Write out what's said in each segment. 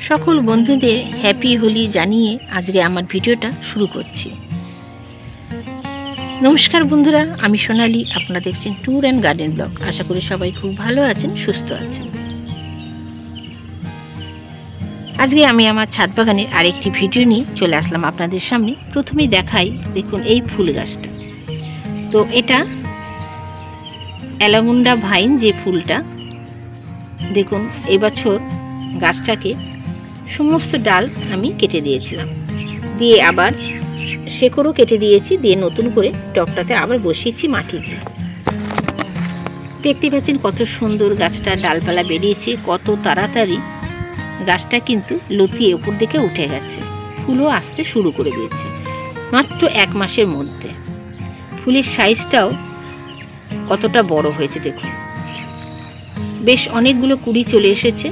সকল বন্ধুদের হ্যাপি হোলি জানিয়ে আজকে আমার ভিডিওটা শুরু করছি। নমস্কার বন্ধুরা, আমি সোনালি, আপনারা দেখছেন ট্যুর অ্যান্ড গার্ডেন ব্লগ। আশা করি সবাই খুব ভালো আছেন, সুস্থ আছেন। আজকে আমি আমার ছাদ বাগানের আরেকটি ভিডিও নিয়ে চলে আসলাম আপনাদের সামনে। প্রথমেই দেখাই, দেখুন এই ফুল গাছটা। তো এটা অ্যালামুন্ডা ভাইন, যে ফুলটা দেখুন এবছর গাছটাকে সমস্ত ডাল আমি কেটে দিয়েছিলাম, দিয়ে আবার শেকড়ও কেটে দিয়েছি, দিয়ে নতুন করে টবটাতে আবার বসিয়েছি মাটি দিয়ে। দেখতে পাচ্ছেন কত সুন্দর গাছটা ডালপালা বেরিয়েছে, কত তাড়াতাড়ি গাছটা কিন্তু লতিয়ে উপর দিকে উঠে গেছে, ফুলও আসতে শুরু করে দিয়েছে মাত্র 1 মাসের মধ্যে। ফুলের সাইজটাও কতটা বড় হয়েছে দেখুন, বেশ অনেকগুলো কুড়ি চলে এসেছে।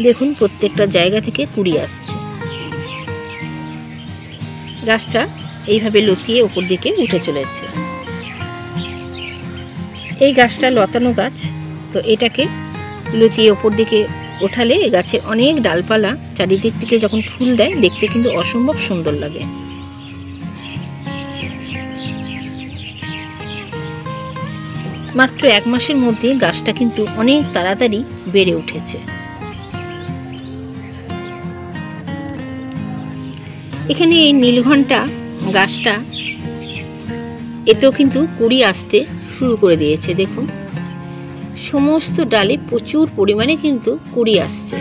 দেখুন প্রত্যেকটা জায়গা থেকে কুড়ি আসছে, গাছটা এইভাবে লতিয়ে উপর দিকে উঠে চলেছে। এই গাছটা লতানো গাছ, তো এটাকে লতিয়ে উপর দিকে ওঠালে গাছের অনেক ডালপালা চারিদিক থেকে যখন ফুল দেয়, দেখতে কিন্তু অসম্ভব সুন্দর লাগে। মাত্র 1 মাসের মধ্যে গাছটা কিন্তু অনেক তাড়াতাড়ি বেড়ে উঠেছে। এখানে এই নীলঘণ্টা গাছটা, এতেও কিন্তু কুড়ি আসতে শুরু করে দিয়েছে। দেখুন সমস্ত ডালে প্রচুর পরিমাণে কিন্তু কুড়ি আসছে,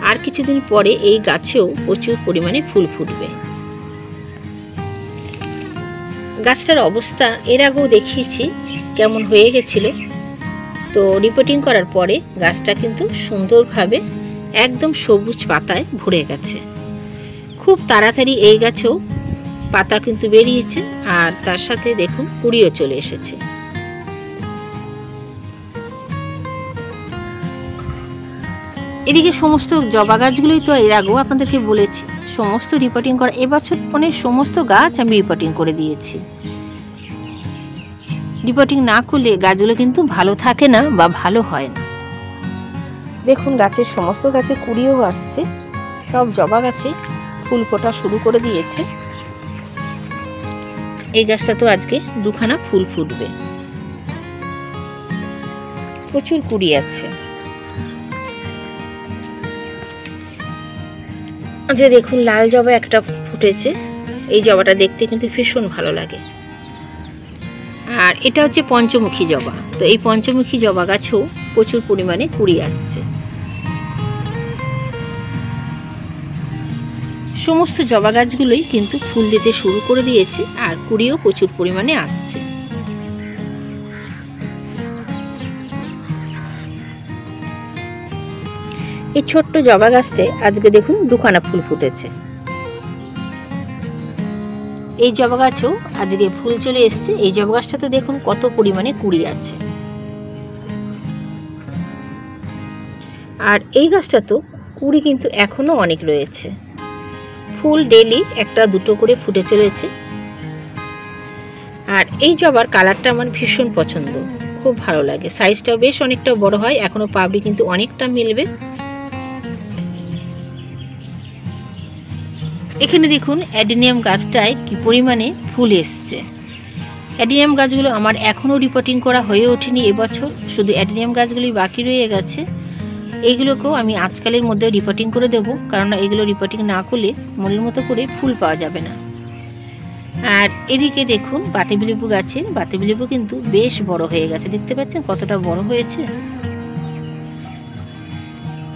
আর কিছুদিন পরে এই গাছেও প্রচুর পরিমাণে ফুল ফুটবে। গাছটার অবস্থা এর আগেও দেখিয়েছি কেমন হয়ে গেছিল, তো রিপোর্টিং করার পরে গাছটা কিন্তু সুন্দরভাবে একদম সবুজ পাতায় ভরে গেছে। খুব তাড়াতাড়ি এই গাছেও পাতা কিন্তু বেরিয়েছে, আর তার সাথে দেখুন কুড়িও চলে এসেছে। এদিকে সমস্ত জবা গাছগুলোই তো এর আগেও আপনাদেরকে বলেছি সমস্ত রিপোর্টিং করা। এবছর সমস্ত গাছ আমি রিপোর্টিং করে দিয়েছি। রিপোর্টিং না করলে গাছগুলো কিন্তু ভালো থাকে না বা ভালো হয় না। দেখুন গাছের সমস্ত গাছে কুড়িও আসছে, সব জবা গাছে ফুল ফোটা শুরু করে দিয়েছে। এই গাছটা তো আজকে 2খানা ফুল ফুটবে, প্রচুর কুড়ি আছে। যে দেখুন লাল জবা একটা ফুটেছে, এই জবাটা দেখতে কিন্তু ভীষণ ভালো লাগে। আর এটা হচ্ছে পঞ্চমুখী জবা, তো এই পঞ্চমুখী জবা গাছেও প্রচুর পরিমাণে কুড়ি আসছে। সমস্ত জবা গাছগুলোই কিন্তু ফুল দিতে শুরু করে দিয়েছে, আর কুড়িও প্রচুর পরিমাণে আসছে। এই ছোট্ট জবা গাছটায় আজকে দেখুন 2খানা ফুল ফুটেছে। এই জবা গাছেও আজকে ফুল চলে এসছে। এই জবা গাছটাতে দেখুন কত পরিমাণে কুড়ি আছে। আর এই গাছটা তো কুড়ি কিন্তু এখনো অনেক রয়েছে, ফুল ডেলি 1-2 করে ফুটে চলেছে। আর এই জবার কালারটা আমার ভীষণ পছন্দ, খুব ভালো লাগে। সাইজটাও বেশ অনেকটা বড় হয়, এখনো পাবলি কিন্তু অনেকটা মিলবে। এখানে দেখুন অ্যাডিনিয়াম গাছটায় কি পরিমাণে ফুল এসছে। অ্যাডিনিয়াম গাছগুলো আমার এখনও রিপোর্টিং করা হয়ে ওঠেনি এবছর, শুধু অ্যাডিনিয়াম গাছগুলি বাকি রয়ে গেছে। এইগুলোকেও আমি আজকালের মধ্যে রিপোর্টিং করে দেব, কারণ এগুলো রিপোর্টিং না করলে মনের মতো করে ফুল পাওয়া যাবে না। আর এদিকে দেখুন বাতাবিলেবু গাছের বাতাবিলেবু কিন্তু বেশ বড় হয়ে গেছে, দেখতে পাচ্ছেন কতটা বড় হয়েছে।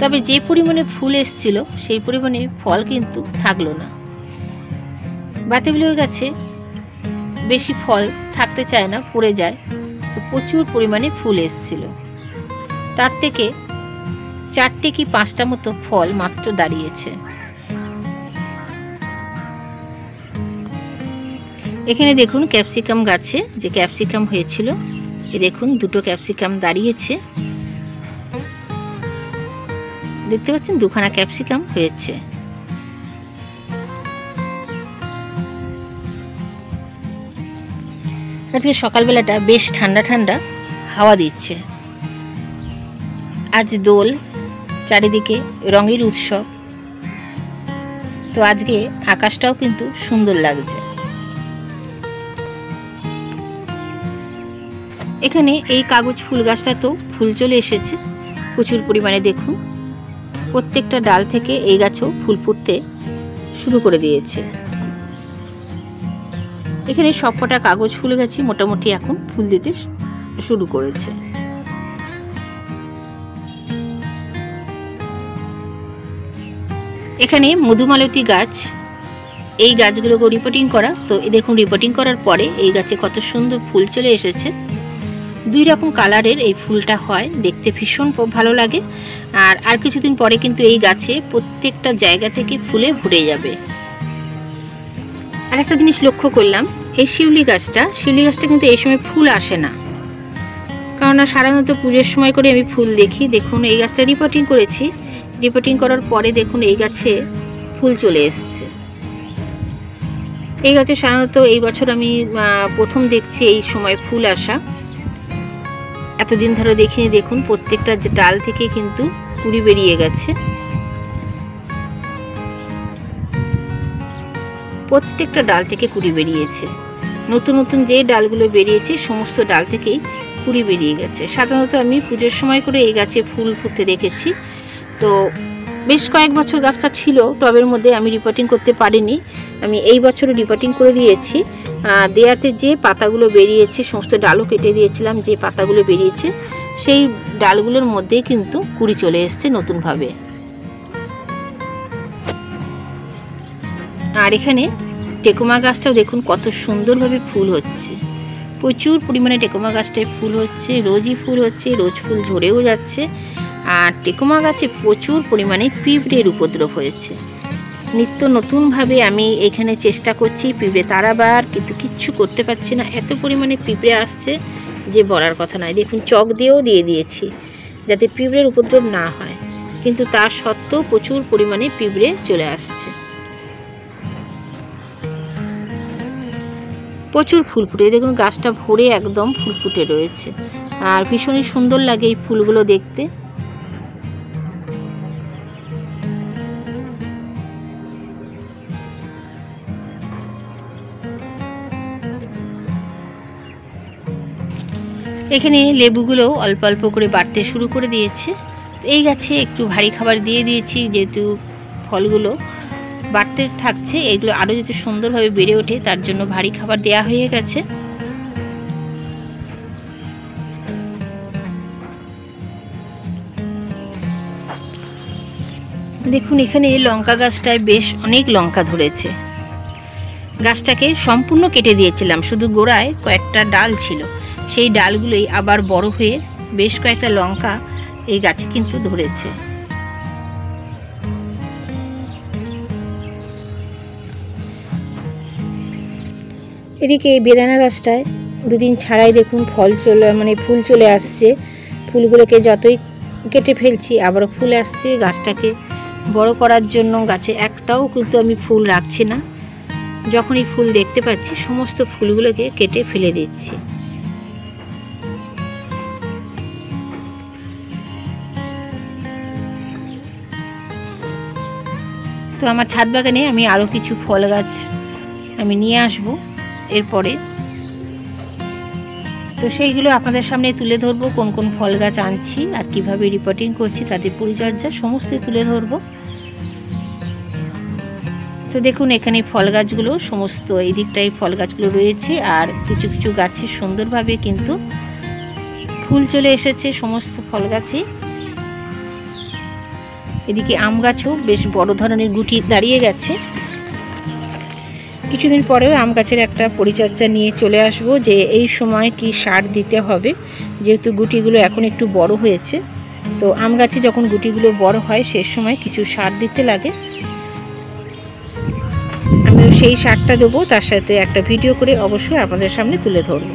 তবে যে পরিমাণে ফুল এসছিল সেই পরিমাণে ফল কিন্তু থাকলো না। বাতাবিলেবু গাছে বেশি ফল থাকতে চায় না, পড়ে যায়, তো প্রচুর পরিমাণে ফুল এসছিল। তার থেকে 4টে কি 5টা মতো ফল মাত্র দাঁড়িয়েছে। এখানে দেখুন ক্যাপসিকাম গাছে যে ক্যাপসিকাম হয়েছিল, এ দেখুন 2টো ক্যাপসিকাম দাঁড়িয়েছে, দেখতে পাচ্ছেন 2খানা ক্যাপসিকাম হয়েছে। আজকে সকালবেলাটা বেশ ঠান্ডা ঠান্ডা হাওয়া দিচ্ছে, আজ দোল, চারিদিকে রঙের উৎসব। তো আজকে আকাশটাও কিন্তু সুন্দর লাগছে। এখানে এই কাগজ ফুল গাছটাতেও ফুল চলে এসেছে প্রচুর পরিমাণে। দেখুন প্রত্যেকটা ডাল থেকে এই গাছেও ফুল ফুটতে শুরু করে দিয়েছে। এখানে সবকটা কাগজ ফুল গাছই মোটামুটি এখন ফুল দিতে শুরু করেছে। এখানে মধুমালতী গাছ, এই গাছগুলোকে রিপোর্টিং করা। তো দেখুন রিপোর্টিং করার পরে এই গাছে কত সুন্দর ফুল চলে এসেছে। 2 রকম কালারের এই ফুলটা হয়, দেখতে ভীষণ ভালো লাগে। আর কিছুদিন পরে কিন্তু এই গাছে প্রত্যেকটা জায়গা থেকে ফুলে ভরে যাবে। আর একটা জিনিস লক্ষ্য করলাম, এই শিউলি গাছটা কিন্তু এই সময় ফুল আসে না, কারণ সাধারণত পুজোর সময় করে আমি ফুল দেখি। দেখুন এই গাছটা রিপোর্টিং করেছি, রিপোর্টিং করার পরে দেখুন এই গাছে ফুল চলে এসছে। এই গাছে সাধারণত এই বছর আমি প্রথম দেখছি এই সময় ফুল আসা, এতদিন ধরে দেখিনি। দেখুন প্রত্যেকটা ডাল থেকে কিন্তু কুড়ি বেরিয়ে গেছে, প্রত্যেকটা ডাল থেকে কুড়ি বেরিয়েছে। নতুন নতুন যে ডালগুলো বেরিয়েছে সমস্ত ডাল থেকেই কুড়ি বেরিয়ে গেছে। সাধারণত আমি পুজোর সময় করে এই গাছে ফুল ফুটতে দেখেছি। তো বেশ কয়েক বছর গাছটা ছিল টবের মধ্যে, আমি রিপোর্টিং করতে পারিনি। আমি এই বছর রিপোর্টিং করে দিয়েছি। দেয়াতে যে পাতাগুলো বেরিয়েছে, সমস্ত ডালও কেটে দিয়েছিলাম, যে পাতাগুলো বেরিয়েছে সেই ডালগুলোর মধ্যেই কিন্তু কুড়ি চলে এসছে নতুনভাবে। আর এখানে টেকোমা গাছটাও দেখুন কত সুন্দরভাবে ফুল হচ্ছে, প্রচুর পরিমাণে টেকোমা গাছটায় ফুল হচ্ছে, রোজই ফুল হচ্ছে, রোজ ফুল ঝরেও যাচ্ছে। আর টেকোমা গাছে প্রচুর পরিমাণে পিঁপড়ের উপদ্রব হয়েছে। নিত্য নতুনভাবে আমি এখানে চেষ্টা করছি পিঁপড়ে তাড়াবার, কিন্তু কিচ্ছু করতে পারছি না। এত পরিমাণে পিঁপড়ে আসছে যে বলার কথা নয়। দেখুন চক দিয়েও দিয়ে দিয়েছি যাতে পিঁপড়ের উপদ্রব না হয়, কিন্তু তা সত্ত্বেও প্রচুর পরিমাণে পিঁপড়ে চলে আসছে। প্রচুর ফুল ফুটে, দেখুন গাছটা ভরে একদম ফুল ফুটে রয়েছে। আর ভীষণই সুন্দর লাগে এই ফুলগুলো দেখতে। এখানে লেবুগুলো অল্প অল্প করে বাড়তে শুরু করে দিয়েছে। এই গাছে একটু ভারী খাবার দিয়ে দিয়েছি, যেহেতু ফলগুলো বাড়তে থাকছে, এগুলো আরও যাতে সুন্দরভাবে বেড়ে ওঠে তার জন্য ভারী খাবার দেয়া হয়ে গেছে। দেখুন এখানে লঙ্কা গাছটায় বেশ অনেক লঙ্কা ধরেছে। গাছটাকে সম্পূর্ণ কেটে দিয়েছিলাম, শুধু গোড়ায় কয়েকটা ডাল ছিল, সেই ডালগুলোই আবার বড় হয়ে বেশ কয়েকটা লঙ্কা এই গাছে কিন্তু ধরেছে। এদিকে এই বেদানা গাছটায় 2 দিন ছাড়াই দেখুন ফুল চলে আসছে। ফুলগুলোকে যতই কেটে ফেলছি আবারও ফুল আসছে। গাছটাকে বড় করার জন্য গাছে একটাও কিন্তু আমি ফুল রাখছি না, যখনই ফুল দেখতে পাচ্ছি সমস্ত ফুলগুলোকে কেটে ফেলে দিচ্ছি। তো আমার ছাদ বাগানে আমি আরও কিছু ফল গাছ আমি নিয়ে আসবো এরপরে। তো সেইগুলো আপনাদের সামনে তুলে ধরবো, কোন কোন ফল গাছ আনছি আর কিভাবে রিপোর্টিং করছি তাদের পরিচর্যা সমস্তই তুলে ধরবো। তো দেখুন এখানে ফল গাছগুলো সমস্ত এই দিকটায় ফল গাছগুলো রয়েছে, আর কিছু কিছু গাছে সুন্দরভাবে কিন্তু ফুল চলে এসেছে সমস্ত ফল গাছে। এদিকে আম গাছও বেশ বড় ধরনের গুটি দাঁড়িয়ে গেছে। কিছুদিন পরেও আম গাছের একটা পরিচর্যা নিয়ে চলে আসব, যে এই সময় কি সার দিতে হবে, যেহেতু গুটিগুলো এখন একটু বড় হয়েছে। তো আম গাছে যখন গুটিগুলো বড় হয় সে সময় কিছু সার দিতে লাগে, আমি সেই সারটা দেবো, তার সাথে একটা ভিডিও করে অবশ্যই আপনাদের সামনে তুলে ধরব।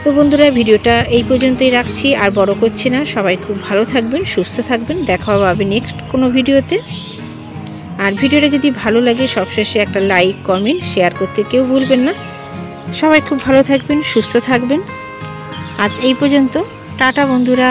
তো বন্ধুরা ভিডিওটা এই পর্যন্তই রাখছি, আর বড় করছি না। সবাই খুব ভালো থাকবেন, সুস্থ থাকবেন, দেখা হবে নেক্সট কোনো ভিডিওতে। আর ভিডিওটা যদি ভালো লাগে সবশেষে একটা লাইক, কমেন্ট, শেয়ার করতে কেউ ভুলবেন না। সবাই খুব ভালো থাকবেন, সুস্থ থাকবেন। আজ এই পর্যন্ত, টাটা বন্ধুরা।